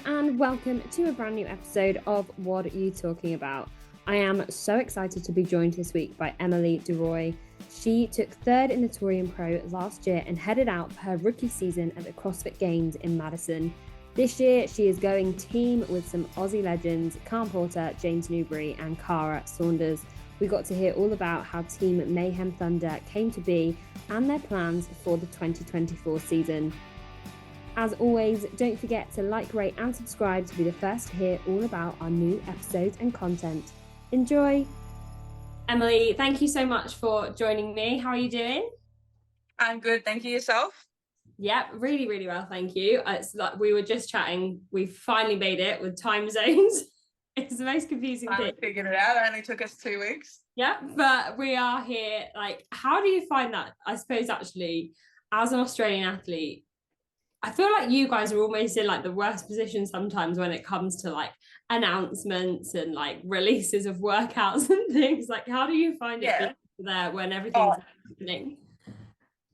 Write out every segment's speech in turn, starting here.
Hello and welcome to a brand new episode of What Are You Talking About? I am so excited to be joined this week by Emily De Rooy. She took third in the Torian Pro last year and headed out for her rookie season at the CrossFit Games in Madison. This year, she is going team with some Aussie Legends, Khan Porter, James Newbury and Saunders. We got to hear all about how Team Mayhem Thunder came to be and their plans for the 2024 season. As always, don't forget to like, rate and subscribe to be the first to hear all about our new episodes and content. Enjoy! Emily, thank you so much for joining me. How are you doing? I'm good, thank you. Yourself? Yeah, really, really well, thank you. It's like we were just chatting. We finally made it with time zones. It's the most confusing thing. I figured it out. It only took us 2 weeks. Yeah, but we are here. Like, how do you find that? I suppose actually, as an Australian athlete, I feel like you guys are almost in like the worst position sometimes when it comes to like announcements and like releases of workouts and things. Like, how do you find it there when everything's happening?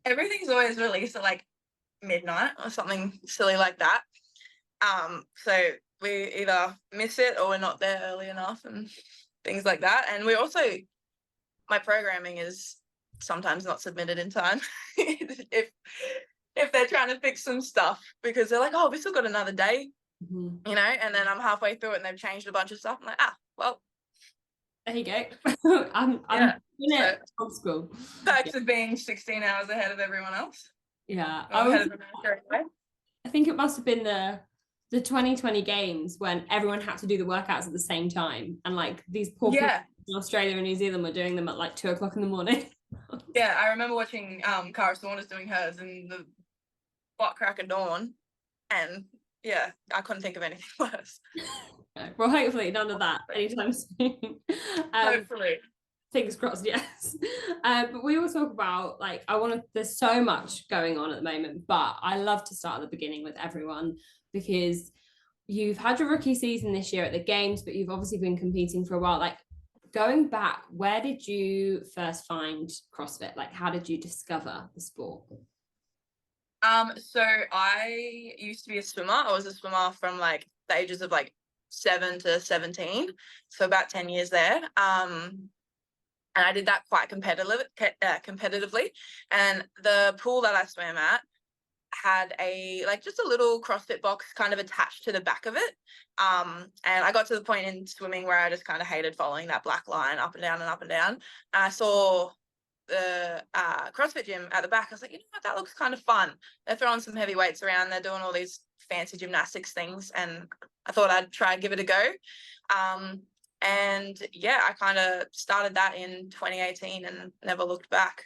Everything's always released at like midnight or something silly like that. So we either miss it or we're not there early enough and things like that. And we also, my programming is sometimes not submitted in time if they're trying to fix some stuff, because they're like, oh, we still got another day, you know, and then I'm halfway through it and they've changed a bunch of stuff. I'm like, well, there you go. I'm in it. Old school. Perks of being 16 hours ahead of everyone else. Yeah. I think it must have been the 2020 games when everyone had to do the workouts at the same time, and like these poor people in Australia and New Zealand were doing them at like 2:00 in the morning. Yeah, I remember watching Saunders doing hers in the butt crack of dawn, and yeah, I couldn't think of anything worse. Well, hopefully none of that anytime soon. Hopefully. Fingers crossed, yes. But we all talk about like there's so much going on at the moment, but I love to start at the beginning with everyone, because you've had your rookie season this year at the games, but you've obviously been competing for a while. Like, going back, where did you first find CrossFit? Like, how did you discover the sport? So I used to be a swimmer. I was a swimmer from like the ages of like 7 to 17, so about 10 years there. And I did that quite competitively. And the pool that I swam at had just a little CrossFit box kind of attached to the back of it. And I got to the point in swimming where I just kind of hated following that black line up and down and up and down. And I saw the CrossFit gym at the back. I was like, you know what, that looks kind of fun. They're throwing some heavy weights around. They're doing all these fancy gymnastics things. And I thought I'd try and give it a go. And yeah, I kind of started that in 2018 and never looked back.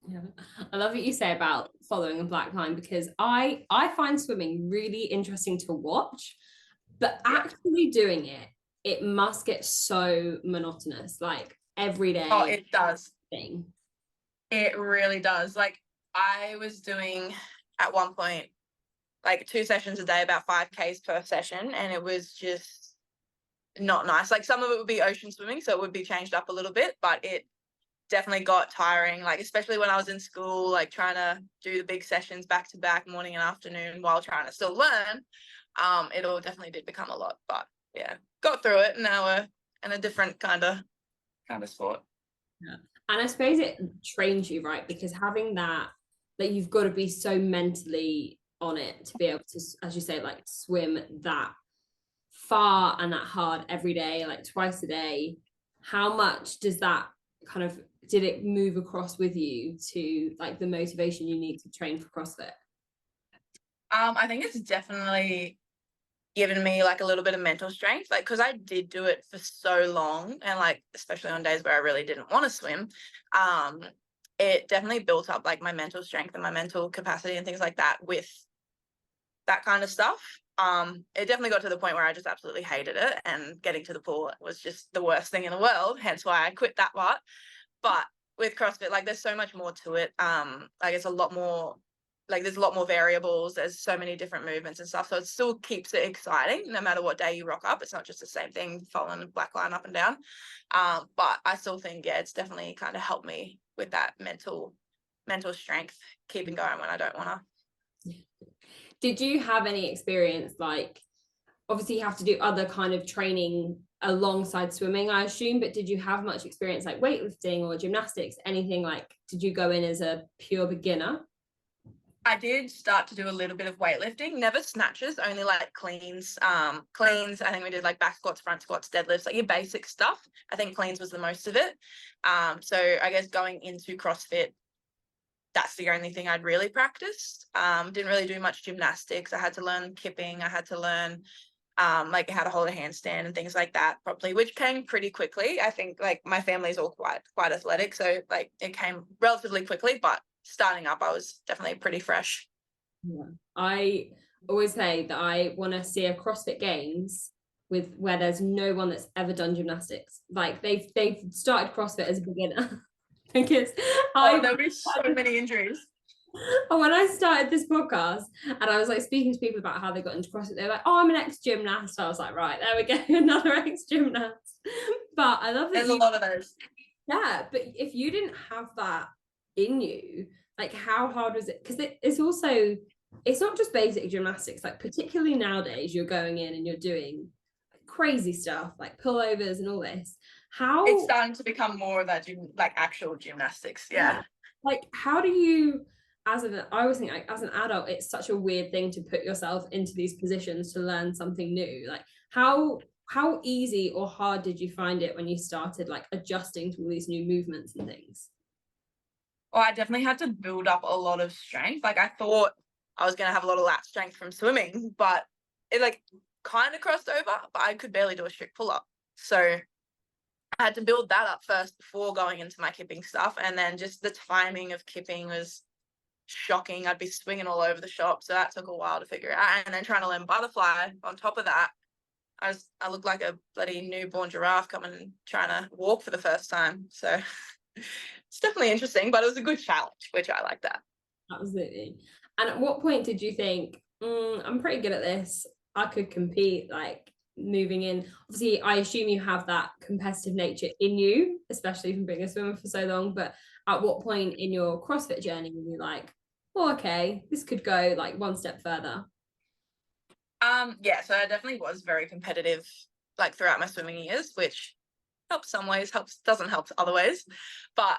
Yeah, I love what you say about following a black line, because I find swimming really interesting to watch, but actually doing it must get so monotonous, like every day. Oh, it does. Thing. It really does. Like, I was doing at one point like 2 sessions a day, about 5Ks per session, and it was just not nice. Like, some of it would be ocean swimming, so it would be changed up a little bit, but it definitely got tiring, like especially when I was in school, like trying to do the big sessions back to back, morning and afternoon, while trying to still learn. It all definitely did become a lot, but yeah, got through it, and now we're in a different kind of sport. Yeah. And I suppose it trains you, right? Because having that you've got to be so mentally on it to be able to, as you say, like swim that far and that hard every day, like twice a day. How much does that did it move across with you to like the motivation you need to train for CrossFit? I think it's definitely given me like a little bit of mental strength, like because I did do it for so long, and like especially on days where I really didn't want to swim, it definitely built up like my mental strength and my mental capacity and things like that with that kind of stuff. It definitely got to the point where I just absolutely hated it, and getting to the pool was just the worst thing in the world, hence why I quit that part. But with CrossFit, like there's so much more to it. Like it's a lot more, like there's a lot more variables, there's so many different movements and stuff, so it still keeps it exciting no matter what day you rock up. It's not just the same thing following a black line up and down. But I still think it's definitely kind of helped me with that mental strength, keeping going when I don't want to. Did you have any experience, like, obviously you have to do other kind of training alongside swimming, I assume, but did you have much experience like weightlifting or gymnastics, anything? Like, did you go in as a pure beginner? I did start to do a little bit of weightlifting, never snatches, only like cleans. Cleans, I think we did like back squats, front squats, deadlifts, like your basic stuff. I think cleans was the most of it. So I guess going into CrossFit, that's the only thing I'd really practiced. Didn't really do much gymnastics. I had to learn kipping. I had to learn like how to hold a handstand and things like that properly, which came pretty quickly. I think like my family's all quite athletic, so like it came relatively quickly, but starting up, I was definitely pretty fresh. Yeah. I always say that I want to see a CrossFit Games with where there's no one that's ever done gymnastics. Like they've started CrossFit as a beginner because Oh, there'll be so many injuries. when I started this podcast and I was like speaking to people about how they got into CrossFit, they're like, "Oh, I'm an ex-gymnast." I was like, "Right, there we go, another ex-gymnast." But I love that There's a lot of those. Yeah, but if you didn't have that in you, like how hard was it? Because it's also, it's not just basic gymnastics. Like particularly nowadays, you're going in and you're doing crazy stuff like pullovers and all this. How It's starting to become more of that like actual gymnastics. Yeah. like how do you, I always think like as an adult, it's such a weird thing to put yourself into these positions to learn something new. Like how easy or hard did you find it when you started like adjusting to all these new movements and things? Well, I definitely had to build up a lot of strength. Like I thought I was going to have a lot of lat strength from swimming, but it like kind of crossed over, but I could barely do a strict pull up. So I had to build that up first before going into my kipping stuff. And then just the timing of kipping was shocking. I'd be swinging all over the shop. So that took a while to figure out. And then trying to learn butterfly on top of that, I looked like a bloody newborn giraffe coming and trying to walk for the first time. So it's definitely interesting, but it was a good challenge, which I like that. Absolutely. And at what point did you think, I'm pretty good at this, I could compete, like moving in? Obviously, I assume you have that competitive nature in you, especially from being a swimmer for so long. But at what point in your CrossFit journey were you like, oh, okay, this could go like one step further? Yeah, so I definitely was very competitive like throughout my swimming years, which helps some ways, doesn't help other ways. But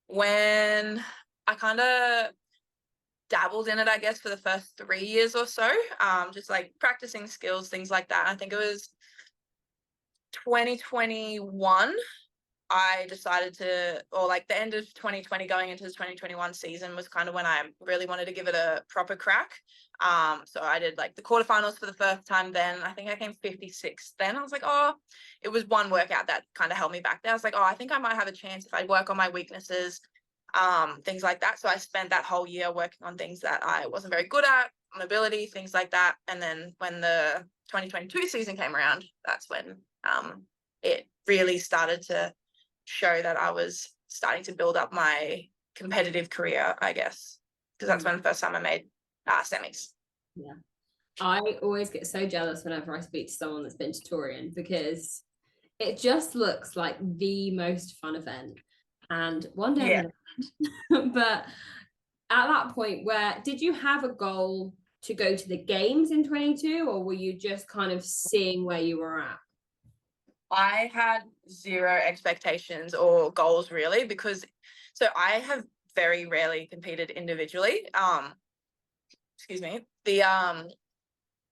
when I kind of dabbled in it, I guess, for the first 3 years or so, just like practicing skills, things like that. I think it was 2021 I decided to, or like the end of 2020 going into the 2021 season was kind of when I really wanted to give it a proper crack. So I did like the quarterfinals for the first time then. I think I came 56th then. I was like, oh, it was one workout that kind of held me back there. I was like, oh, I think I might have a chance if I work on my weaknesses, things like that. So I spent that whole year working on things that I wasn't very good at, mobility, things like that. And then when the 2022 season came around, that's when it really started to show that I was starting to build up my competitive career, I guess, because that's when the first time I made semis. Yeah. I always get so jealous whenever I speak to someone that's been to Torian because it just looks like the most fun event. And one day Yeah. but at that point, where did you have a goal to go to the games in 22, or were you just kind of seeing where you were at? I had zero expectations or goals really, because so I have very rarely competed individually. Excuse me. The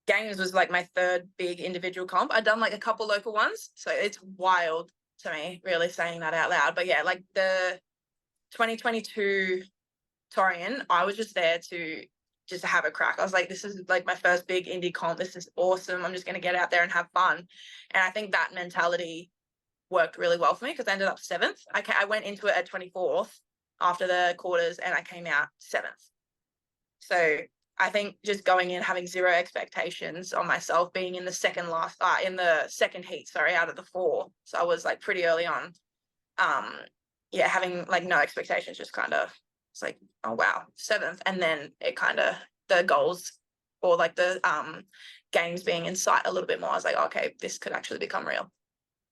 games was like my third big individual comp. I'd done like a couple local ones, so it's wild to me really saying that out loud. But yeah, like the 2022 Torian, I was just there to just have a crack. I was like, this is like my first big indie comp. This is awesome. I'm just going to get out there and have fun. And I think that mentality worked really well for me because I ended up 7th. I went into it at 24th after the quarters and I came out 7th. So I think just going in, having zero expectations on myself, being in the second heat, out of the 4. So I was like pretty early on. Yeah, having like no expectations, just kind of, it's like, oh wow, 7th. And then it kind of, the goals or like the games being in sight a little bit more, I was like, okay, this could actually become real.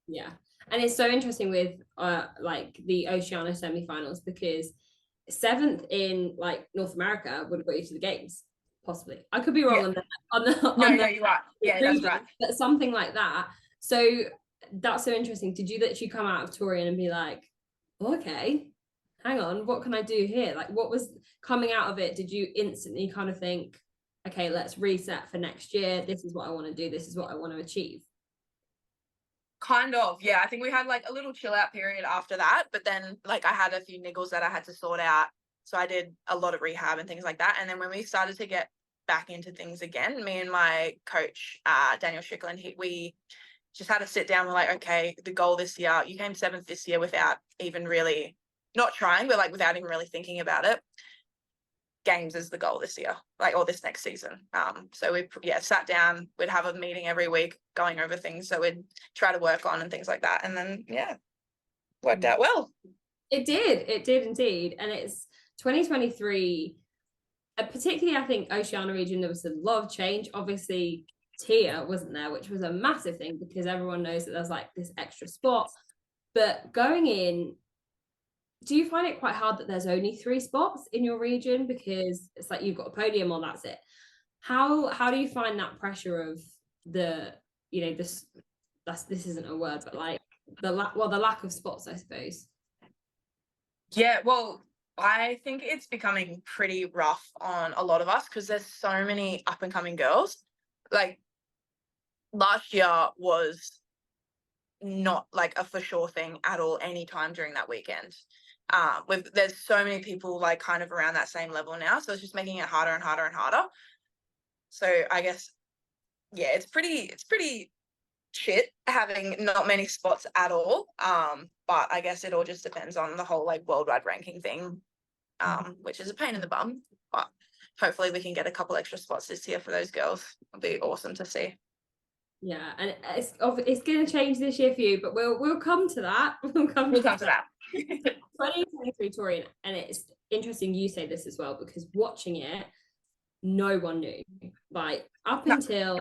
Yeah. And it's so interesting with like the Oceania semifinals because 7th in like North America would have got you to the games. possibly. I could be wrong on the no, you're right. Yeah, that's right. But something like that. So that's so interesting. Did you literally come out of Torian and be like, okay, hang on, what can I do here? Like, what was coming out of it? Did you instantly kind of think, okay, let's reset for next year. This is what I want to do. This is what I want to achieve. Kind of, yeah. I think we had like a little chill out period after that, but then like I had a few niggles that I had to sort out. So I did a lot of rehab and things like that. And then when we started to get back into things again, me and my coach, Daniel Strickland, we just had to sit down. We're like, okay, the goal this year, you came 7th this year without even really, not trying, but like without even really thinking about it. Games is the goal this year, like, or this next season. So we sat down, we'd have a meeting every week going over things, so we'd try to work on and things like that, and then worked out well. It did indeed. And it's 2023, particularly I think Oceania region, there was a lot of change. Obviously Tia wasn't there, which was a massive thing because everyone knows that there's like this extra spot, but going in, do you find it quite hard that there's only 3 spots in your region, because it's like you've got a podium or that's it? How do you find that pressure of the, you know, this isn't a word, but like the lack of spots, I suppose? Yeah, well, I think it's becoming pretty rough on a lot of us because there's so many up and coming girls. Like last year was not like a for sure thing at all anytime during that weekend. There's so many people like kind of around that same level now, so it's just making it harder and harder and harder. So I guess it's pretty shit having not many spots at all. But I guess it all just depends on the whole like worldwide ranking thing, which is a pain in the bum, but hopefully we can get a couple extra spots this year for those girls. It'll be awesome to see. Yeah, and it's going to change this year for you, but we'll come to that. We'll come to that. 2023 Torian, and it's interesting you say this as well, because watching it, no one knew. Like up until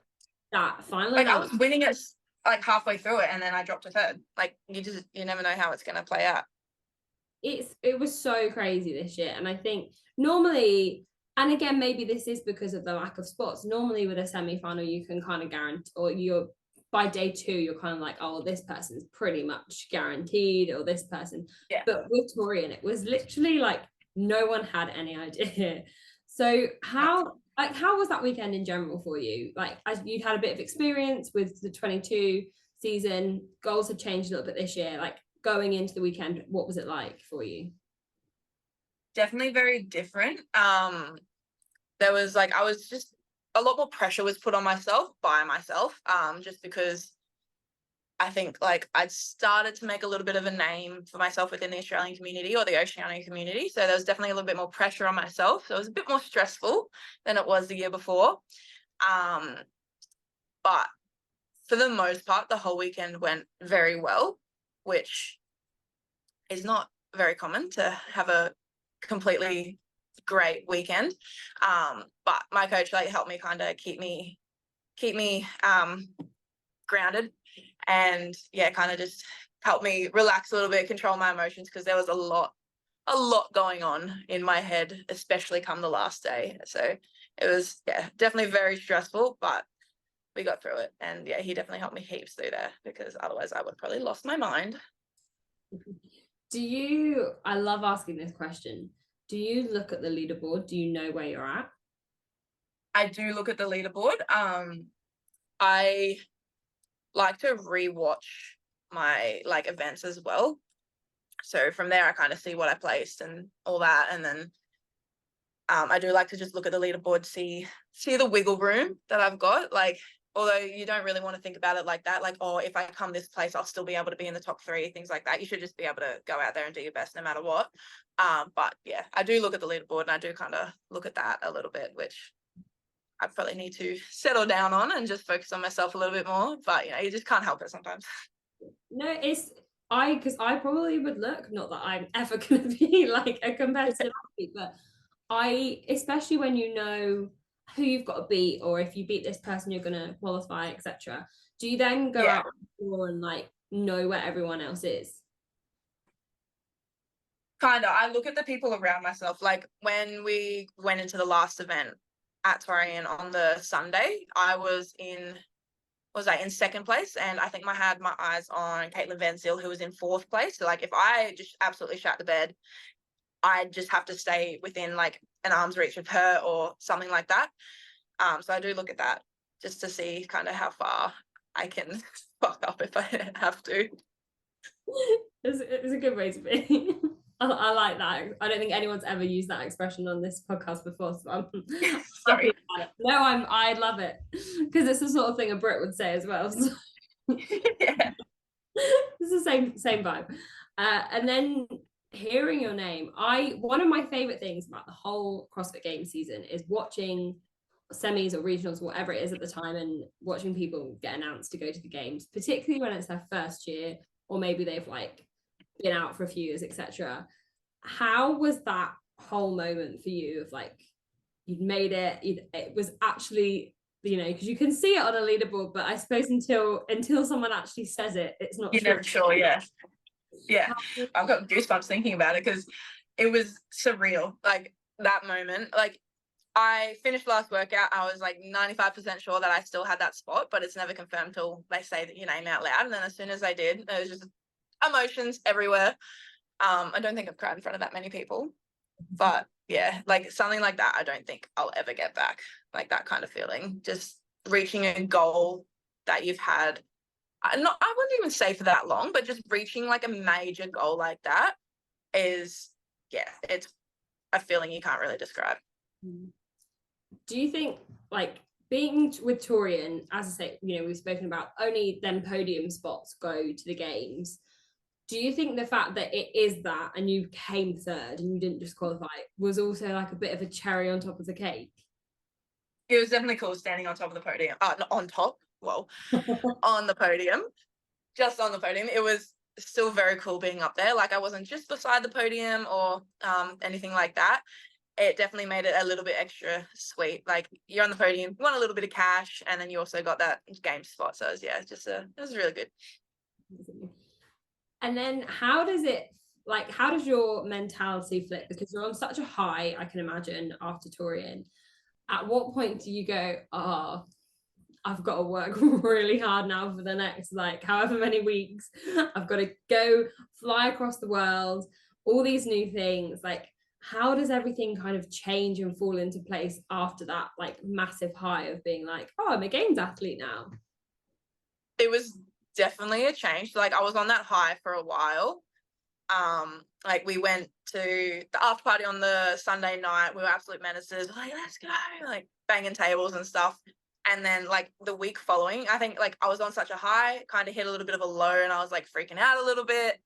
that final, like I was winning it like halfway through it, and then I dropped a third. Like you never know how it's going to play out. It was so crazy this year, and I think normally. And again, maybe this is because of the lack of spots. Normally with a semi-final, you can kind of guarantee, or you're by day 2, you're kind of like, oh, this person's pretty much guaranteed, or this person. Yeah. But with Torian, it was literally like no one had any idea. So how was that weekend in general for you? Like, as you'd had a bit of experience with the 22 season, goals had changed a little bit this year. Like going into the weekend, what was it like for you? Definitely very different. There was like, I was just, a lot more pressure was put on myself by myself, just because I think like I'd started to make a little bit of a name for myself within the Australian community or the Oceania community. So there was definitely a little bit more pressure on myself. So it was a bit more stressful than it was the year before. But for the most part, the whole weekend went very well, which is not very common to have a completely great weekend. But my coach like helped me kind of keep me grounded, and kind of just helped me relax a little bit, control my emotions, because there was a lot going on in my head, especially come the last day. So it was definitely very stressful, but we got through it. And he definitely helped me heaps through there, because otherwise I would have probably lost my mind. I love asking this question. Do you look at the leaderboard? Do you know where you're at? I do look at the leaderboard. I like to rewatch my like events as well. So from there, I kind of see what I placed and all that. And then I do like to just look at the leaderboard, see the wiggle room that I've got. Like, although you don't really want to think about it like that, like, oh, if I come this place, I'll still be able to be in the top 3, things like that. You should just be able to go out there and do your best no matter what. But I do look at the leaderboard, and I do kind of look at that a little bit, which I probably need to settle down on and just focus on myself a little bit more. But you just can't help it sometimes. No, because I probably would look, not that I'm ever going to be like a competitive athlete, but especially when you know who you've got to beat, or if you beat this person, you're going to qualify, etc. Do you then go out and like know where everyone else is? Kind of. I look at the people around myself. Like when we went into the last event, at Torian on the Sunday, I was in second place, and I think I had my eyes on Caitlin Van Zyl, who was in fourth place. So like if I just absolutely shat the bed, I just have to stay within like an arm's reach of her or something like that. So I do look at that just to see kind of how far I can fuck up if I have to. It's a good way to be. I like that. I don't think anyone's ever used that expression on this podcast before, so I'm happy about it. No, I love it because it's the sort of thing a Brit would say as well. So. Yeah. It's the same vibe. And then hearing your name, one of my favorite things about the whole CrossFit Games season is watching semis or regionals, whatever it is at the time, and watching people get announced to go to the games, particularly when it's their first year or maybe they've like been out for a few years, etc. How was that whole moment for you of like you'd made it? It was actually, you know, because you can see it on a leaderboard, but I suppose until someone actually says it, it's not. You're never sure. Yeah. I've got goosebumps thinking about it because it was surreal. Like that moment, like I finished last workout, I was like 95% sure that I still had that spot, but it's never confirmed till they say that your name out loud. And then as soon as I did, there was just emotions everywhere. I don't think I've cried in front of that many people, but yeah, like something like that, I don't think I'll ever get back. Like that kind of feeling, just reaching a goal that you've had. I wouldn't even say for that long, but just reaching like a major goal like that is, yeah, it's a feeling you can't really describe. Do you think like being with Torian, as I say, you know, we've spoken about only them podium spots go to the games. Do you think the fact that it is that and you came third and you didn't just qualify was also like a bit of a cherry on top of the cake? It was definitely cool standing on top of the podium. Not on top, well, on the podium, just on the podium. It was still very cool being up there. Like I wasn't just beside the podium or anything like that. It definitely made it a little bit extra sweet. Like you're on the podium, you want a little bit of cash, and then you also got that game spot. So it was, yeah, it was really good. And then how does your mentality flip? Because you're on such a high, I can imagine, after Torian. At what point do you go, oh, I've got to work really hard now for the next like however many weeks. I've got to go fly across the world, all these new things. Like, how does everything kind of change and fall into place after that like massive high of being like, oh, I'm a games athlete now? It was definitely a change. Like I was on that high for a while. Like we went to the after party on the Sunday night. We were absolute menaces. We're like, let's go, like banging tables and stuff. And then like the week following, I think like I was on such a high, kind of hit a little bit of a low, and I was like freaking out a little bit.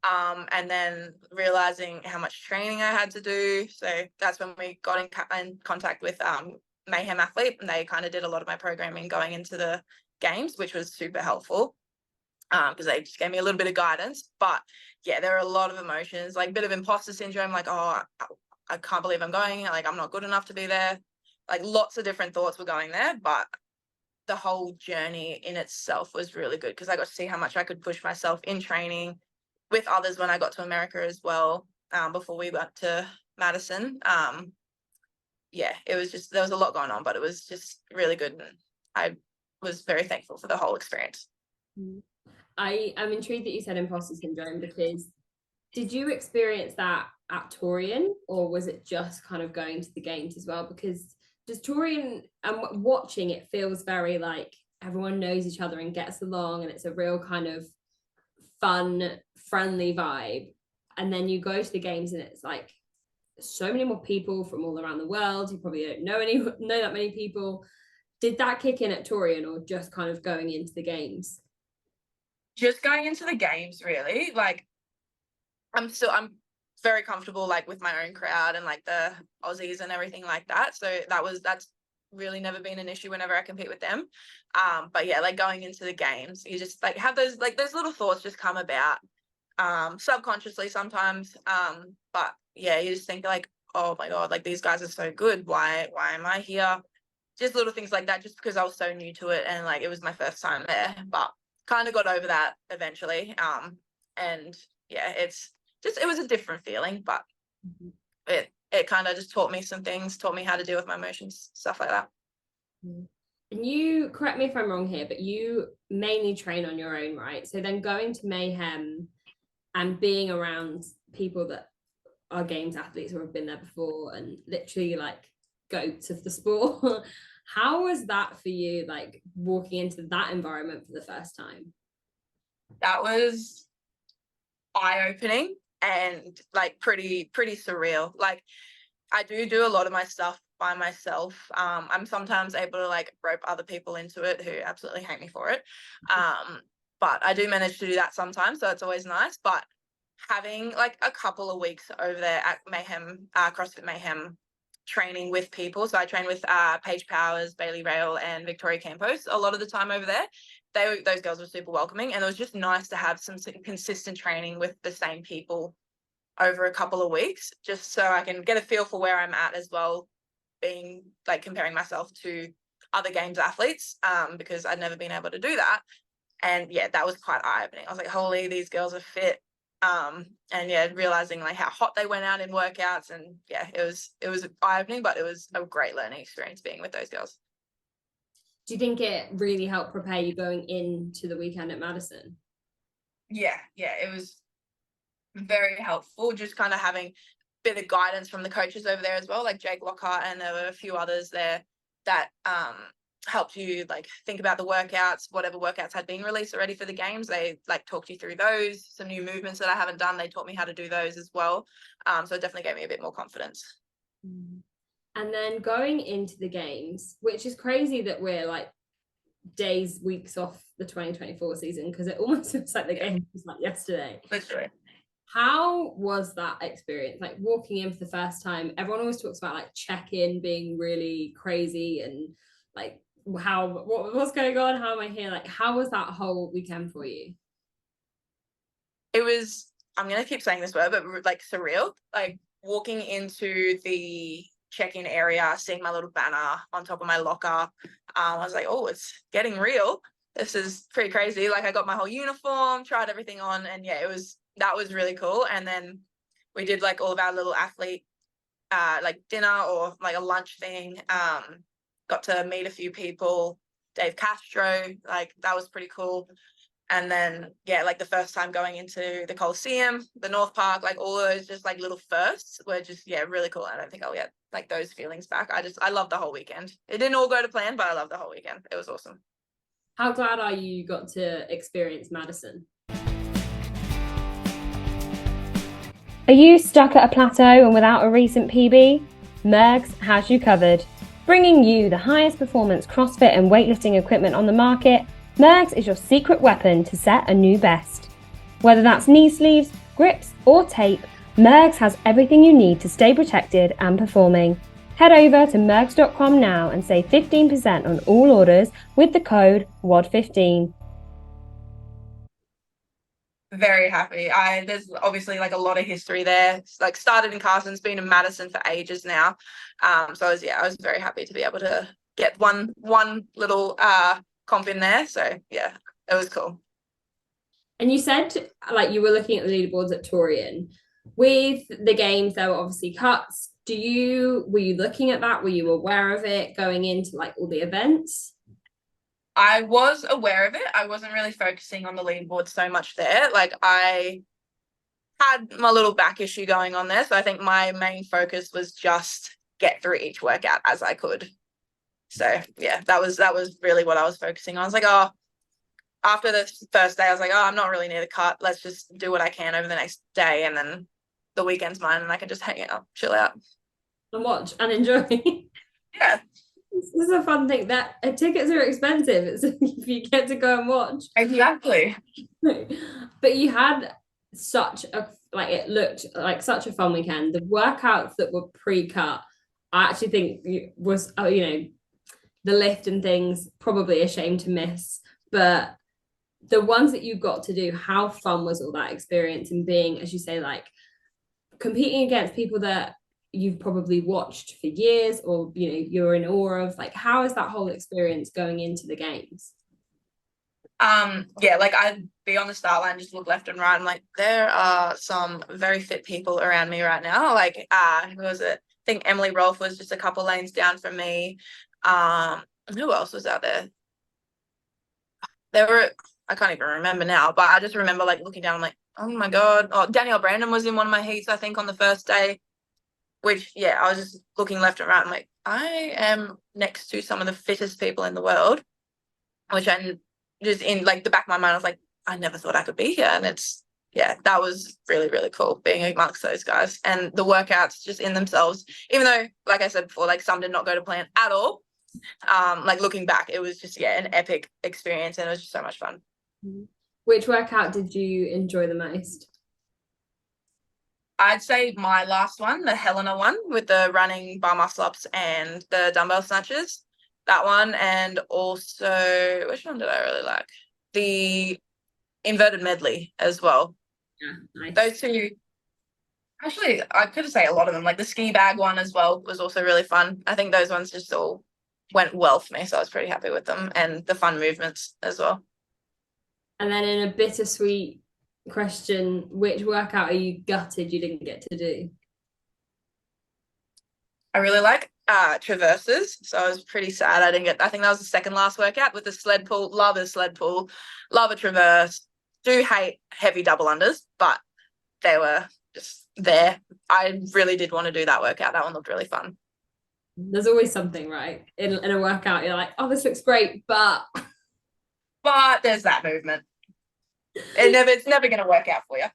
And then realizing how much training I had to do. So that's when we got in contact with Mayhem Athlete, and they kind of did a lot of my programming going into the games, which was super helpful because they just gave me a little bit of guidance. But yeah, there are a lot of emotions, like a bit of imposter syndrome, like, oh, I can't believe I'm going, like I'm not good enough to be there. Like lots of different thoughts were going there, but the whole journey in itself was really good because I got to see how much I could push myself in training with others when I got to America as well, before we went to Madison. Yeah, it was just, there was a lot going on, but it was just really good. And I was very thankful for the whole experience. I'm intrigued that you said imposter syndrome, because did you experience that at Torian, or was it just kind of going to the games as well? Because just Torian and watching it feels very like everyone knows each other and gets along, and it's a real kind of fun, friendly vibe. And then you go to the games and it's like so many more people from all around the world. You probably don't know that many people. Did that kick in at Torian, or just kind of going into the games? Just going into the games, really. Like I'm very comfortable like with my own crowd and like the Aussies and everything like that. So that's really never been an issue whenever I compete with them. But yeah, like going into the games, you just like have those little thoughts just come about subconsciously sometimes. But yeah, you just think like, oh my God, like these guys are so good. Why am I here? Just little things like that, just because I was so new to it and like it was my first time there. But kind of got over that eventually. And yeah, it was a different feeling, but it kind of just taught me some things, taught me how to deal with my emotions, stuff like that. And you, correct me if I'm wrong here, but you mainly train on your own, right? So then going to Mayhem and being around people that are games athletes or have been there before and literally like goats of the sport, how was that for you, like walking into that environment for the first time? That was eye-opening and like pretty surreal. Like I do a lot of my stuff by myself. I'm sometimes able to like rope other people into it who absolutely hate me for it. But I do manage to do that sometimes, so it's always nice. But having like a couple of weeks over there at Mayhem, CrossFit Mayhem, training with people. So I train with Paige Powers, Bailey Rail, and Victoria Campos a lot of the time over there. Those girls were super welcoming, and it was just nice to have some consistent training with the same people over a couple of weeks, just so I can get a feel for where I'm at as well, being like comparing myself to other games athletes, because I'd never been able to do that. And yeah, that was quite eye-opening. I was like, holy, these girls are fit. And yeah, realizing like how hot they went out in workouts, and yeah, it was eye-opening, but it was a great learning experience being with those girls. Do you think it really helped prepare you going into the weekend at Madison? Yeah, it was very helpful, just kind of having a bit of guidance from the coaches over there as well, like Jake Lockhart, and there were a few others there that helped you like think about the workouts, whatever workouts had been released already for the games. They like talked you through those. Some new movements that I haven't done, they taught me how to do those as well. So it definitely gave me a bit more confidence. And then going into the games, which is crazy that we're like weeks off the 2024 season, because it almost feels like the game was like yesterday. Literally. How was that experience? Like walking in for the first time, everyone always talks about like check-in being really crazy and like what's going on? How am I here? Like, how was that whole weekend for you? It was, I'm going to keep saying this word, but like surreal. Like walking into the check-in area, seeing my little banner on top of my locker. I was like, oh, it's getting real. This is pretty crazy. Like I got my whole uniform, tried everything on, and yeah, that was really cool. And then we did like all of our little athlete like dinner or like a lunch thing. Got to meet a few people, Dave Castro, like that was pretty cool. And then yeah, like the first time going into the Coliseum, the North Park, like all those just like little firsts were just really cool. I don't think I'll get like those feelings back. I love the whole weekend. It didn't all go to plan, but I love the whole weekend. It was awesome. How glad are you got to experience Madison? Are you stuck at a plateau and without a recent PB? Mergs has you covered. Bringing you the highest performance CrossFit and weightlifting equipment on the market, Mergs is your secret weapon to set a new best. Whether that's knee sleeves, grips, or tape, Mergs has everything you need to stay protected and performing. Head over to mergs.com now and save 15% on all orders with the code WOD15. Very happy. There's obviously like a lot of history there. It's like started in Carson's, been in Madison for ages now. So I was very happy to be able to get one little comp in there. So yeah, it was cool. And you said like you were looking at the leaderboards at Torian. With the games, there were obviously cuts. Were you looking at that? Were you aware of it going into like all the events? I was aware of it. I wasn't really focusing on the leaderboard so much there. Like I had my little back issue going on there. So I think my main focus was just get through each workout as I could. So yeah, that was really what I was focusing on. I was like, oh, after the first day, I was like, oh, I'm not really near the cut. Let's just do what I can over the next day. And then the weekend's mine and I can just hang out, chill out. And watch and enjoy. Yeah. This is a fun thing that tickets are expensive. It's if you get to go and watch. Exactly. But you had it looked like such a fun weekend. The workouts that were pre-cut, I actually think was, the lift and things probably a shame to miss. But the ones that you got to do, how fun was all that experience and being, as you say, like competing against people that you've probably watched for years or you're in awe of? Like, how is that whole experience going into the games? Yeah, like I'd be on the start line, just look left and right. I'm like, there are some very fit people around me right now. Like, who was it? I think Emily Rolfe was just a couple lanes down from me. Who else was out there? There were, I can't even remember now, but I just remember like looking down, I'm like, oh my God. Oh, Danielle Brandon was in one of my heats, I think, on the first day, which, yeah, I was just looking left and right. I'm like, I am next to some of the fittest people in the world, which I just in like the back of my mind, I was like, I never thought I could be here. And it's, yeah, that was really, really cool being amongst those guys. And the workouts just in themselves, even though, like I said before, like some did not go to plan at all. Like looking back, it was just, yeah, an epic experience and it was just so much fun. Which workout did you enjoy the most? I'd say my last one, the Helena one with the running bar muscle ups and the dumbbell snatches, that one. And also, which one did I really like? The inverted medley as well. Yeah, nice. Those two, actually, I could say a lot of them. Like the ski bag one as well was also really fun. I think those ones just all went well for me, so I was pretty happy with them, and the fun movements as well. And then in a bittersweet question, which workout are you gutted you didn't get to do? I really like traverses, so I was pretty sad I didn't get. I think that was the second last workout with the sled pull. Love a sled pull, love a traverse. Do hate heavy double unders, but they were just there. I really did want to do that workout. That one looked really fun. There's always something, right? In a workout, you're like, oh, this looks great, but there's that movement. It's never going to work out for you.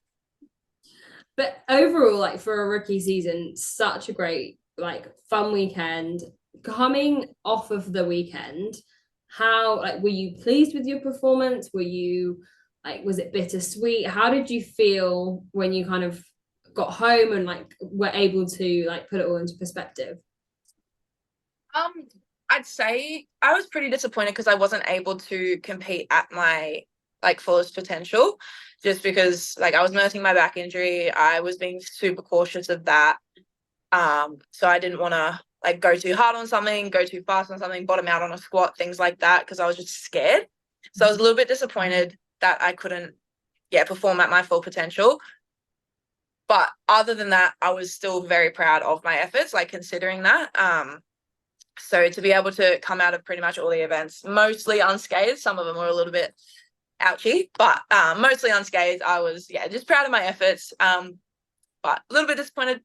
But overall, like for a rookie season, such a great, like fun weekend. Coming off of the weekend, how like were you pleased with your performance? Were you like, was it bittersweet? How did you feel when you kind of got home and like were able to like put it all into perspective? I'd say I was pretty disappointed because I wasn't able to compete at my like fullest potential, just because like I was nursing my back injury. I was being super cautious of that. So I didn't want to like go too hard on something, go too fast on something, bottom out on a squat, things like that, because I was just scared. So I was a little bit disappointed that I couldn't, perform at my full potential. But other than that, I was still very proud of my efforts, like considering that. So to be able to come out of pretty much all the events, mostly unscathed, some of them were a little bit ouchy, but mostly unscathed, I was, just proud of my efforts. But a little bit disappointed,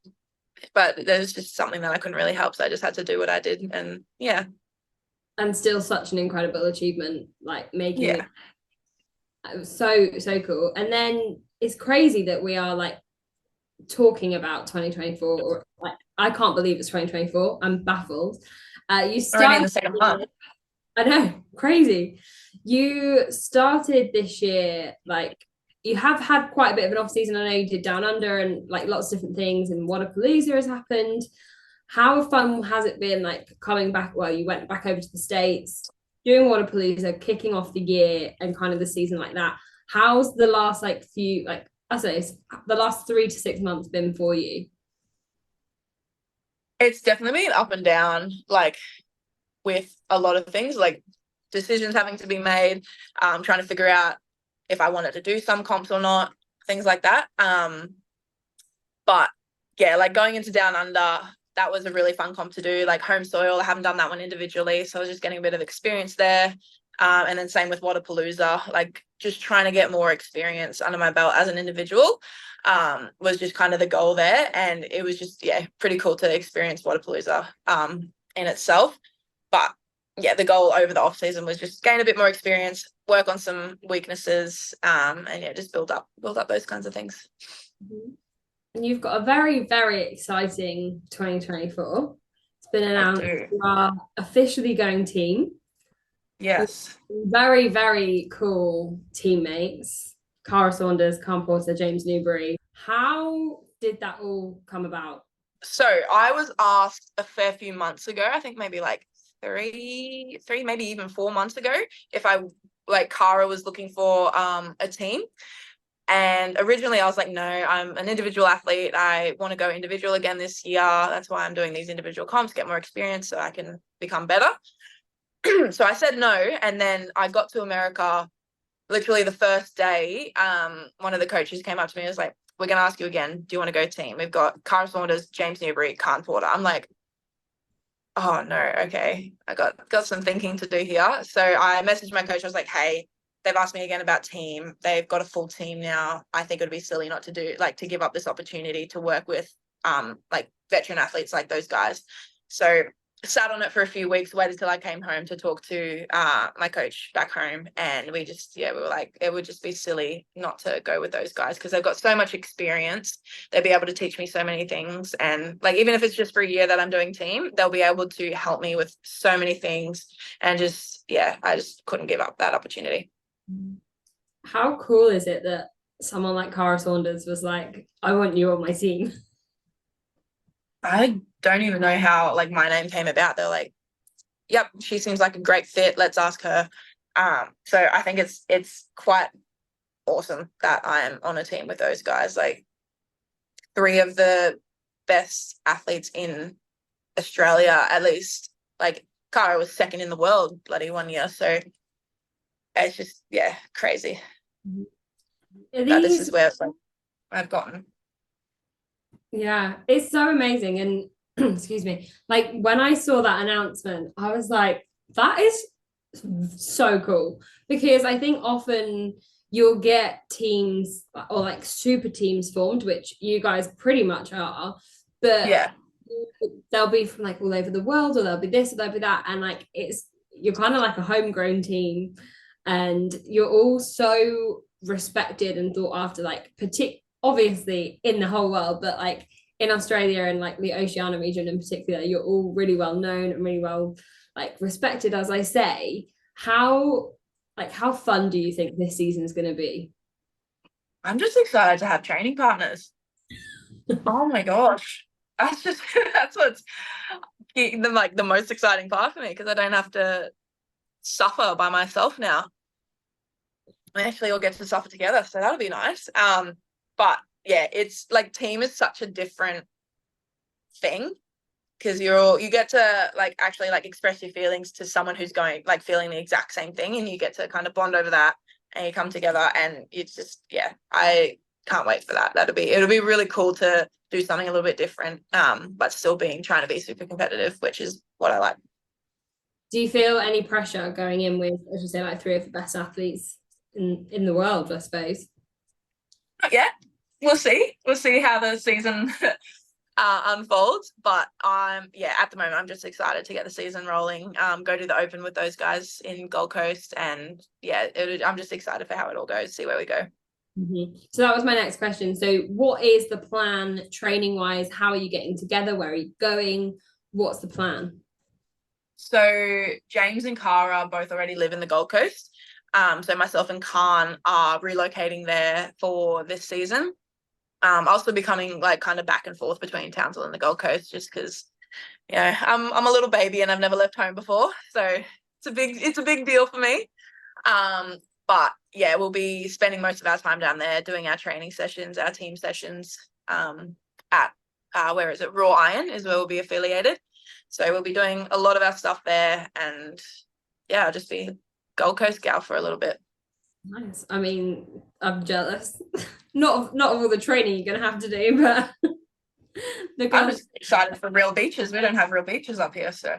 but there's just something that I couldn't really help. So I just had to do what I did. And yeah. And still such an incredible achievement, like making it so cool. And then it's crazy that we are like talking about 2024, or like I can't believe it's 2024. I'm baffled. You started already in the second month. I know, crazy. You started this year, like you have had quite a bit of an off season. I know you did Down Under and like lots of different things, and Wadapalooza has happened. How fun has it been like coming back? Well, you went back over to the States, doing Wadapalooza, kicking off the year and kind of the season like that. How's the last like few, like I say, the last 3 to 6 months been for you? It's definitely been up and down, like with a lot of things, like decisions having to be made, trying to figure out if I wanted to do some comps or not, things like that. But yeah, like going into Down Under, that was a really fun comp to do, like home soil. I haven't done that one individually, so I was just getting a bit of experience there. And then same with Wadapalooza, like just trying to get more experience under my belt as an individual was just kind of the goal there. And it was just, pretty cool to experience Wadapalooza in itself. But yeah, the goal over the off season was just gain a bit more experience, work on some weaknesses, and just build up those kinds of things. Mm-hmm. And you've got a very, very exciting 2024. It's been announced you are officially going team. Yes. Very, very cool teammates. Saunders, Khan Porter, James Newbury. How did that all come about? So I was asked a fair few months ago, I think maybe like three, maybe even 4 months ago, if I like Cara was looking for a team. And originally I was like, no, I'm an individual athlete. I want to go individual again this year. That's why I'm doing these individual comps, get more experience so I can become better. So I said no. And then I got to America literally the first day, one of the coaches came up to me and was like, we're going to ask you again, do you want to go team? We've got Cara Saunders, James Newbury, Khan Porter. I'm like, oh no, okay. I got some thinking to do here. So I messaged my coach. I was like, hey, they've asked me again about team. They've got a full team now. I think it would be silly not to to give up this opportunity to work with like veteran athletes like those guys. So sat on it for a few weeks, waited till I came home to talk to my coach back home, and we were like, it would just be silly not to go with those guys because they've got so much experience. They'll be able to teach me so many things, and like even if it's just for a year that I'm doing team, they'll be able to help me with so many things, and I just couldn't give up that opportunity. How cool is it that someone like Cara Saunders was like, I want you on my team? I don't even know how like my name came about. They're like, yep, she seems like a great fit. Let's ask her. So I think it's quite awesome that I am on a team with those guys. Like 3 of the best athletes in Australia, at least. Like Cara was 2nd in the world bloody one year. So it's just, crazy. That this is where I've gotten. Yeah, it's so amazing. And excuse me, like when I saw that announcement, I was like, that is so cool, because I think often you'll get teams or like super teams formed, which you guys pretty much are, but they'll be from like all over the world, or they'll be this or they'll be that, and like you're kind of like a homegrown team, and you're all so respected and thought after, like obviously in the whole world, but like in Australia and like the Oceania region in particular, you're all really well known and really well like respected, as I say. How fun do you think this season is going to be? I'm just excited to have training partners. Oh my gosh. That's what's the most exciting part for me, because I don't have to suffer by myself now. I actually all get to suffer together, so that'll be nice. But yeah, it's like team is such a different thing, because you get to like actually like express your feelings to someone who's going like feeling the exact same thing, and you get to kind of bond over that, and you come together, and it's just I can't wait for that. It'll be really cool to do something a little bit different, but still trying to be super competitive, which is what I like. Do you feel any pressure going in with, as you say, like 3 of the best athletes in the world, I suppose? Not yet. We'll see how the season unfolds, but at the moment I'm just excited to get the season rolling, go to the Open with those guys in Gold Coast, and I'm just excited for how it all goes, see where we go. Mm-hmm. So that was my next question. So what is the plan training wise? How are you getting together? Where are you going? What's the plan? So James and Cara both already live in the Gold Coast. So myself and Khan are relocating there for this season. I'll still be coming like kind of back and forth between Townsville and the Gold Coast, just because I'm a little baby and I've never left home before, so it's a big deal for me. But yeah, we'll be spending most of our time down there doing our training sessions, our team sessions, at where is it? Raw Iron is where we'll be affiliated. So we'll be doing a lot of our stuff there, and I'll just be Gold Coast gal for a little bit. Nice. I mean, I'm jealous. not of all the training you're gonna have to do, but I'm just excited for real beaches. We don't have real beaches up here, so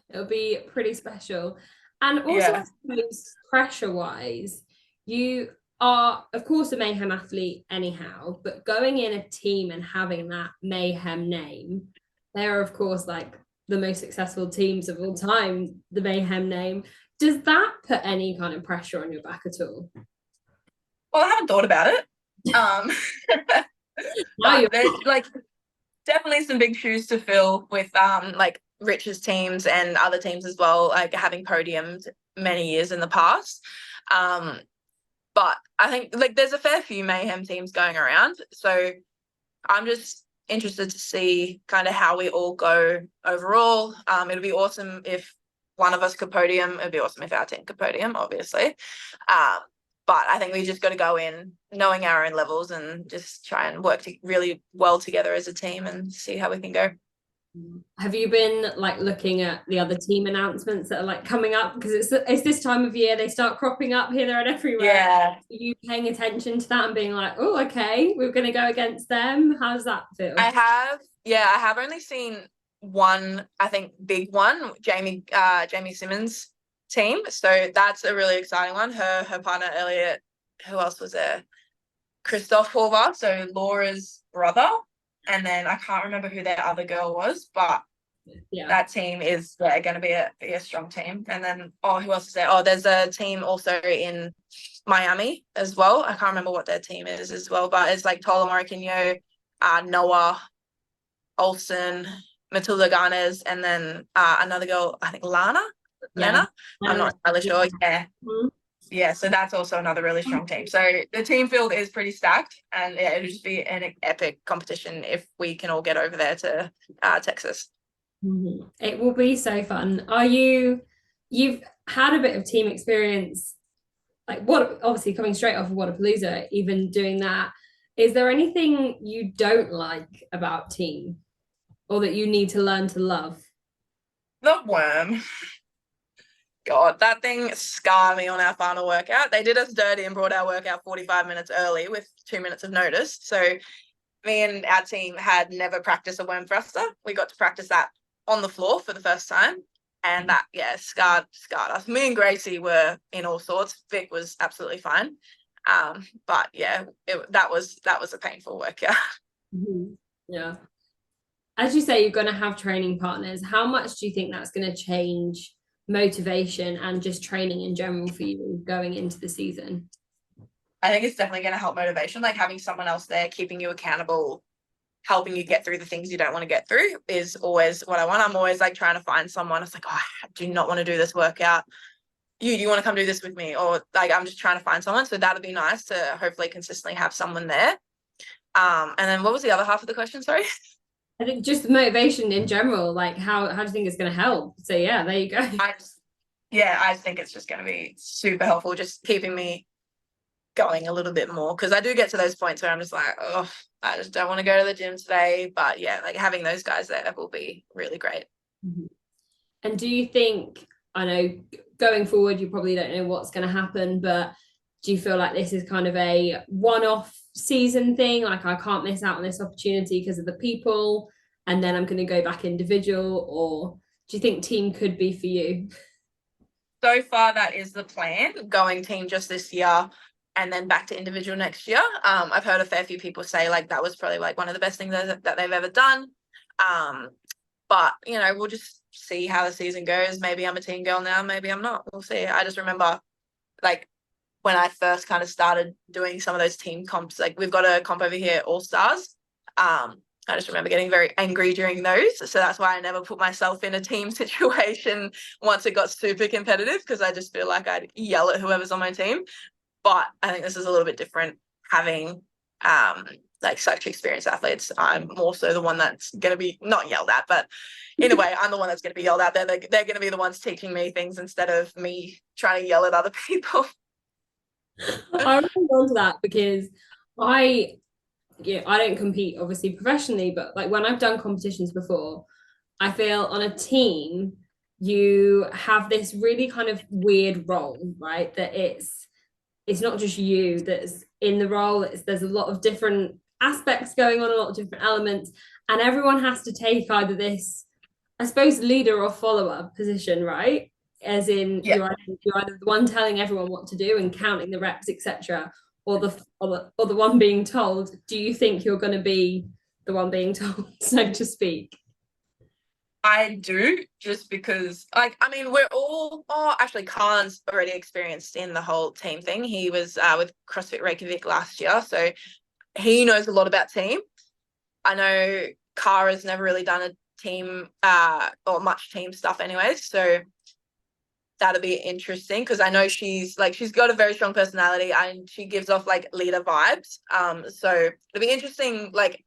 it'll be pretty special. And also, I suppose pressure-wise, you are, of course, a Mayhem athlete anyhow, but going in a team and having that Mayhem name, they're, of course, like the most successful teams of all time, the Mayhem name. Does that put any kind of pressure on your back at all? Well, I haven't thought about it. But there's like definitely some big shoes to fill with like Rich's teams and other teams as well, like having podiumed many years in the past. But I think like there's a fair few Mayhem teams going around, so I'm just interested to see kind of how we all go overall. It'll be awesome if one of us could podium. It'd be awesome if our team could podium, obviously. But I think we just got to go in knowing our own levels and just try and work really well together as a team and see how we can go. Have you been like looking at the other team announcements that are like coming up? Because it's this time of year, they start cropping up here, there, and everywhere. Yeah. Are you paying attention to that and being like, oh, okay, we're going to go against them? How does that feel? I have only seen one, I think, big one, Jamie Simmons' team. So that's a really exciting one. Her partner Elliot, who else was there? Christoph Horvath, so Laura's brother. And then I can't remember who their other girl was, but that team is going to be a strong team. And then, who else is there? There's a team also in Miami as well. I can't remember what their team is as well, but it's like Tola Morikinyo, Noah Olsen, Matilda Garnes, and then another girl, I think Lena. I'm not entirely sure. Yeah. Mm-hmm. Yeah, so that's also another really strong team. So the team field is pretty stacked, and it'll just be an epic competition if we can all get over there to Texas. Mm-hmm. It will be so fun. You've had a bit of team experience, like what, obviously coming straight off of Wodapalooza, even doing that. Is there anything you don't like about team or that you need to learn to love? The worm. God, that thing scarred me on our final workout. They did us dirty and brought our workout 45 minutes early with 2 minutes of notice. So me and our team had never practiced a worm thruster. We got to practice that on the floor for the first time. And that, scarred us. Me and Gracie were in all sorts. Vic was absolutely fine. But yeah, that was a painful workout. Mm-hmm. Yeah. As you say, you're going to have training partners. How much do you think that's going to change motivation and just training in general for you going into the season? I think it's definitely going to help motivation, like having someone else there keeping you accountable, helping you get through the things you don't want to get through is always what I want. I'm always like trying to find someone. It's like, I do not want to do this workout. Do you want to come do this with me? Or like, I'm just trying to find someone. So that'd be nice to hopefully consistently have someone there. And then what was the other half of the question? Sorry. I think just motivation in general, like how do you think it's going to help? So yeah, there you go. I think it's just going to be super helpful, just keeping me going a little bit more, because I do get to those points where I'm just like, oh, I just don't want to go to the gym today. But yeah, like having those guys there will be really great. Mm-hmm. And do you think, I know going forward, you probably don't know what's going to happen, but do you feel like this is kind of a one-off season thing? Like I can't miss out on this opportunity because of the people, and then I'm going to go back individual, or do you think team could be for you? So far, that is the plan, going team just this year and then back to individual next year. I've heard a fair few people say like that was probably like one of the best things that they've ever done. But, we'll just see how the season goes. Maybe I'm a team girl now, maybe I'm not. We'll see. I just remember like when I first kind of started doing some of those team comps, like we've got a comp over here, All Stars. I just remember getting very angry during those. So that's why I never put myself in a team situation once it got super competitive, because I just feel like I'd yell at whoever's on my team. But I think this is a little bit different, having like such experienced athletes. I'm more so the one that's going to be not yelled at, but in a way, I'm the one that's going to be yelled at. They're going to be the ones teaching me things instead of me trying to yell at other people. I really want that because I don't compete obviously professionally, but like when I've done competitions before, I feel on a team you have this really kind of weird role, right? That it's not just you that's in the role. There's a lot of different aspects going on, a lot of different elements, and everyone has to take either this, I suppose, leader or follower position, right? As in, you're either the one telling everyone what to do and counting the reps, etc., or the one being told. Do you think you're going to be the one being told, so to speak? I do, just because, we're all, actually, Khan's already experienced in the whole team thing. He was with CrossFit Reykjavik last year, so he knows a lot about team. I know Kara's never really done a team or much team stuff anyways, so that'll be interesting, because I know she's got a very strong personality and she gives off like leader vibes. So it'll be interesting, like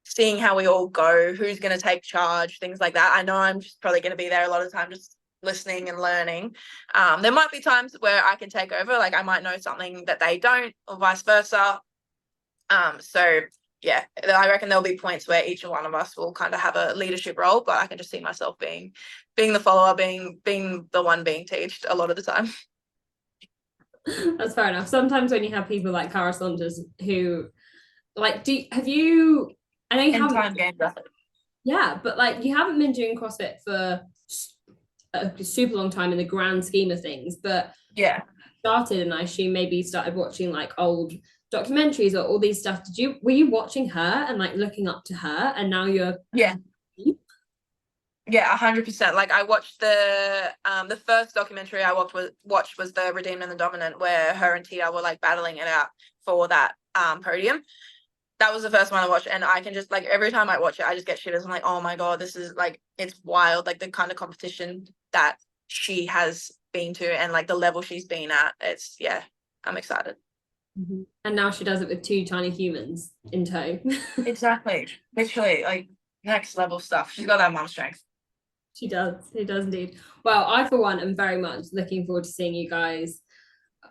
seeing how we all go, who's going to take charge, things like that. I know I'm just probably going to be there a lot of the time, just listening and learning. There might be times where I can take over, like I might know something that they don't, or vice versa. So yeah, I reckon there'll be points where each one of us will kind of have a leadership role, but I can just see myself being the follower, being the one being taught a lot of the time. That's fair enough. Sometimes when you have people like Cara Saunders who, like, have you? I know you haven't. Games, yeah, but like you haven't been doing CrossFit for a super long time in the grand scheme of things. But yeah, started, and I assume maybe started watching like old documentaries or all these stuff. Were you watching her and like looking up to her, and now you're yeah. 100%. Like I watched the first documentary I watched was the Redeemed and the Dominant, where her and Tia were like battling it out for that podium. That was the first one I watched, and I can just like every time I watch it, I just get shivers. I'm like, oh my god, this is like, it's wild, like the kind of competition that she has been to and like the level she's been at. It's I'm excited. Mm-hmm. And now she does it with 2 tiny humans in tow. Exactly, literally like next level stuff. She's got that mom strength. She does indeed. Well, I for one am very much looking forward to seeing you guys,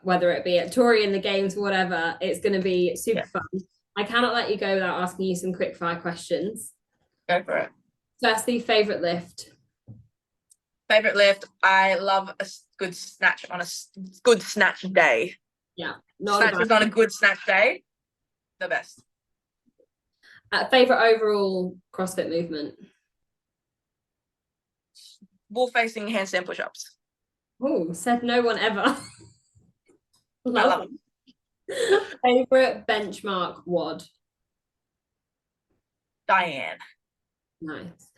whether it be at Torian, the games, whatever. It's going to be super fun. I cannot let you go without asking you some quick fire questions. Go for it. Firstly, favorite lift. I love a good snatch on a good snatch day. Yeah, snatches on a good snatch day, the best. Favorite overall CrossFit movement. Wall facing handstand push-ups. Oh, said no one ever. I love them. Favorite benchmark WOD. Diane. Nice.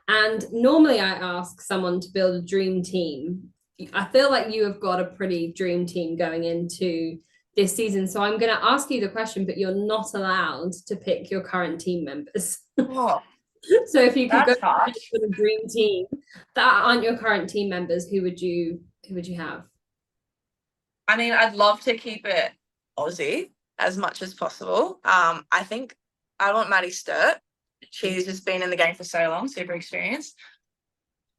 And normally I ask someone to build a dream team. I feel like you have got a pretty dream team going into this season. So I'm going to ask you the question, but you're not allowed to pick your current team members. Oh, so if you could go hard. for the dream team that aren't your current team members, who would you have? I mean, I'd love to keep it Aussie as much as possible. I think I want Maddie Sturt. She's just been in the game for so long, super experienced.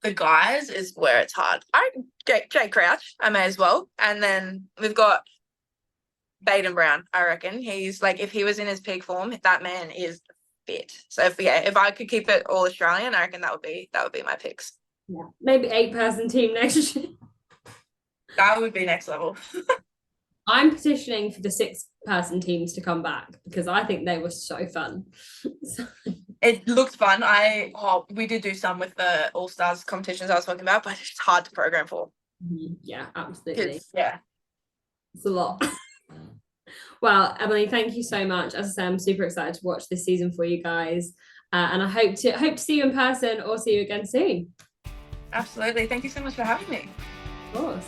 The guys is where it's hard. Jay Crouch, I may as well. And then we've got Baden Brown, I reckon. He's like, if he was in his peak form, that man is fit. So if I could keep it all Australian, I reckon that would be my picks. Yeah, maybe 8-person team next year. That would be next level. I'm petitioning for the 6-person teams to come back because I think they were so fun. It looked fun. We did do some with the All Stars competitions I was talking about, but it's hard to program for. Yeah, absolutely. It's a lot. Well, Emily, thank you so much. As I said, I'm super excited to watch this season for you guys, and I hope to see you in person or see you again soon. Absolutely. Thank you so much for having me. Of course.